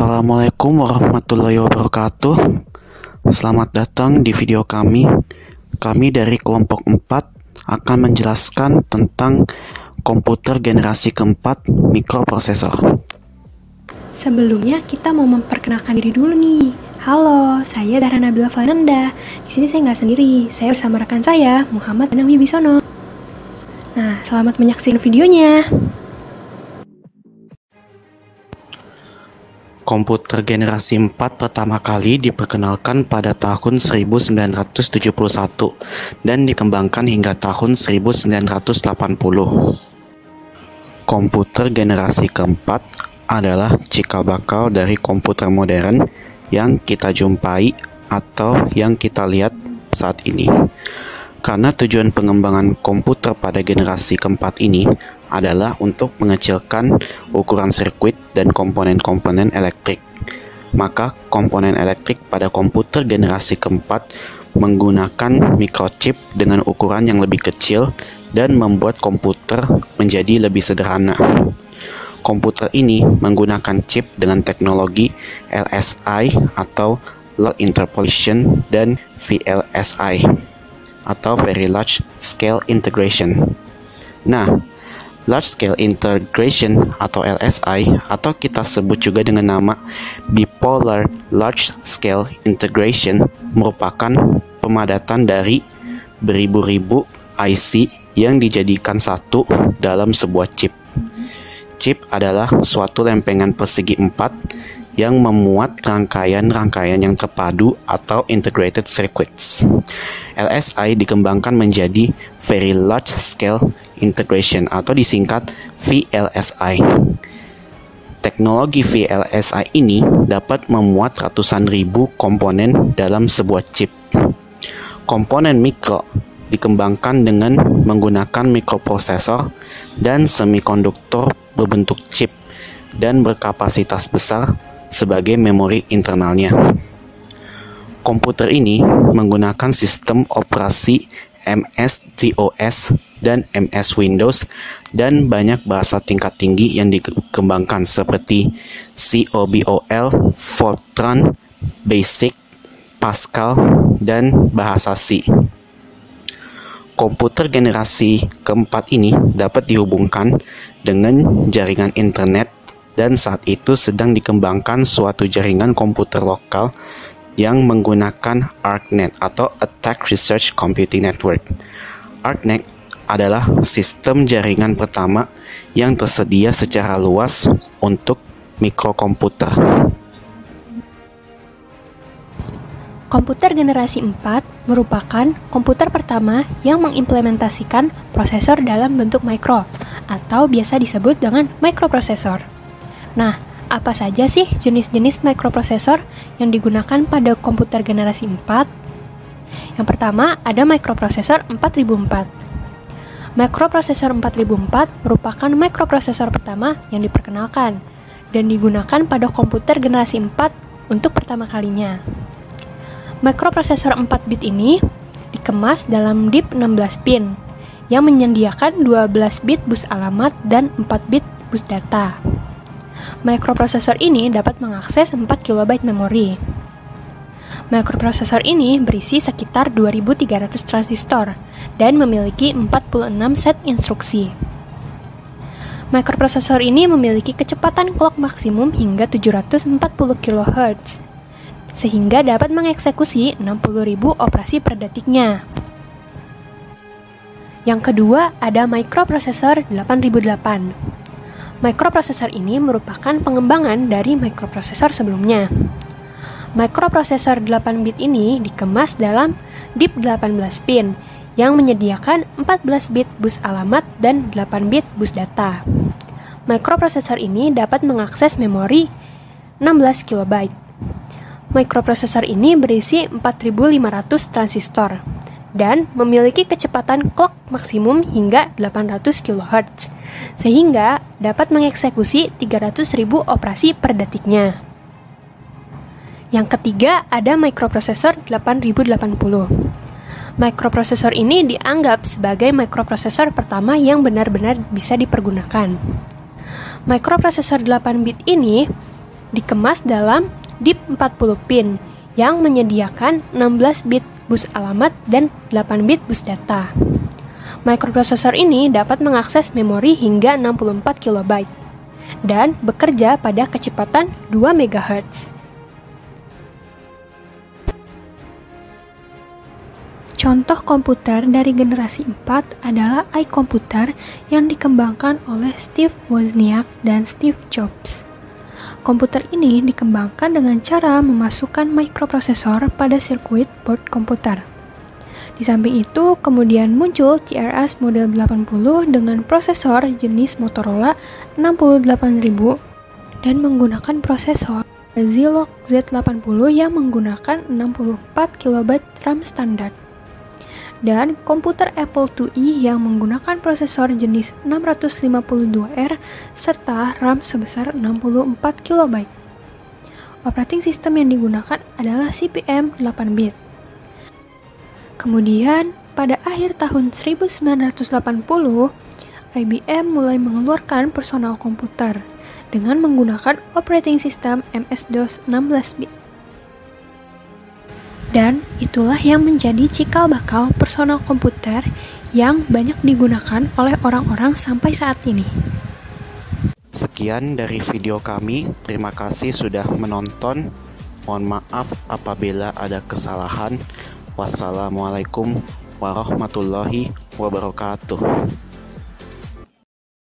Assalamualaikum warahmatullahi wabarakatuh. Selamat datang di video kami. Kami dari kelompok 4 akan menjelaskan tentang komputer generasi keempat mikroprosesor. Sebelumnya kita mau memperkenalkan diri dulu nih. Halo, saya Dara Nabila Fernanda. Di sini saya nggak sendiri, saya bersama rekan saya, Muhammad Danang Wibisono. Nah, selamat menyaksikan videonya. Komputer generasi 4 pertama kali diperkenalkan pada tahun 1971 dan dikembangkan hingga tahun 1980. Komputer generasi keempat adalah cikal bakal dari komputer modern yang kita jumpai atau yang kita lihat saat ini. Karena tujuan pengembangan komputer pada generasi keempat ini adalah untuk mengecilkan ukuran sirkuit dan komponen-komponen elektrik. Maka komponen elektrik pada komputer generasi keempat menggunakan microchip dengan ukuran yang lebih kecil dan membuat komputer menjadi lebih sederhana. Komputer ini menggunakan chip dengan teknologi LSI atau Low Interpolation dan VLSI atau Very Large Scale Integration. Nah, Large Scale Integration atau LSI atau kita sebut juga dengan nama Bipolar Large Scale Integration merupakan pemadatan dari beribu-ribu IC yang dijadikan satu dalam sebuah chip. Chip adalah suatu lempengan persegi 4 yang memuat rangkaian-rangkaian yang terpadu atau integrated circuits. LSI dikembangkan menjadi Very Large Scale Integration atau disingkat VLSI. Teknologi VLSI ini dapat memuat ratusan ribu komponen dalam sebuah chip. Komponen mikro dikembangkan dengan menggunakan mikroprosesor dan semikonduktor berbentuk chip dan berkapasitas besar sebagai memori internalnya. Komputer ini menggunakan sistem operasi MS-DOS dan MS Windows dan banyak bahasa tingkat tinggi yang dikembangkan seperti COBOL, Fortran, Basic, Pascal, dan bahasa C. Komputer generasi keempat ini dapat dihubungkan dengan jaringan internet dan saat itu sedang dikembangkan suatu jaringan komputer lokal yang menggunakan ARCnet atau Attack Research Computing Network. ARCnet adalah sistem jaringan pertama yang tersedia secara luas untuk mikrokomputer. Komputer generasi 4 merupakan komputer pertama yang mengimplementasikan prosesor dalam bentuk mikro atau biasa disebut dengan mikroprosesor. Nah, apa saja sih jenis-jenis mikroprosesor yang digunakan pada komputer generasi 4? Yang pertama, ada mikroprosesor 4004. Mikroprosesor 4004 merupakan mikroprosesor pertama yang diperkenalkan dan digunakan pada komputer generasi 4 untuk pertama kalinya. Mikroprosesor 4 bit ini dikemas dalam DIP 16 pin yang menyediakan 12 bit bus alamat dan 4 bit bus data. Mikroprosesor ini dapat mengakses 4 KB memori. Mikroprosesor ini berisi sekitar 2300 transistor dan memiliki 46 set instruksi. Mikroprosesor ini memiliki kecepatan clock maksimum hingga 740 kHz, sehingga dapat mengeksekusi 60.000 operasi per detiknya. Yang kedua, ada mikroprosesor 8008. Mikroprosesor ini merupakan pengembangan dari mikroprosesor sebelumnya. Mikroprosesor 8 bit ini dikemas dalam DIP 18 pin yang menyediakan 14 bit bus alamat dan 8 bit bus data. Mikroprosesor ini dapat mengakses memori 16 KB. Mikroprosesor ini berisi 4500 transistor dan memiliki kecepatan clock maksimum hingga 800 kHz, sehingga dapat mengeksekusi 300.000 operasi per detiknya. Yang ketiga, ada mikroprosesor 8080. Mikroprosesor ini dianggap sebagai mikroprosesor pertama yang benar-benar bisa dipergunakan. Mikroprosesor 8 bit ini dikemas dalam DIP 40 pin yang menyediakan 16 bit bus alamat dan 8 bit bus data. Microprosesor ini dapat mengakses memori hingga 64 KB dan bekerja pada kecepatan 2 MHz. Contoh komputer dari generasi 4 adalah iComputer yang dikembangkan oleh Steve Wozniak dan Steve Jobs. Komputer ini dikembangkan dengan cara memasukkan microprosesor pada sirkuit board komputer. Di samping itu, kemudian muncul TRS model 80 dengan prosesor jenis Motorola 68000 dan menggunakan prosesor Zilog Z80 yang menggunakan 64 KB RAM standar. Dan komputer Apple IIe yang menggunakan prosesor jenis 652R serta RAM sebesar 64 KB. Operating system yang digunakan adalah CP/M 8-bit. Kemudian, pada akhir tahun 1980, IBM mulai mengeluarkan personal komputer dengan menggunakan operating system MS-DOS 16-bit. Dan itulah yang menjadi cikal bakal personal komputer yang banyak digunakan oleh orang-orang sampai saat ini. Sekian dari video kami, terima kasih sudah menonton. Mohon maaf apabila ada kesalahan. Wassalamualaikum warahmatullahi wabarakatuh.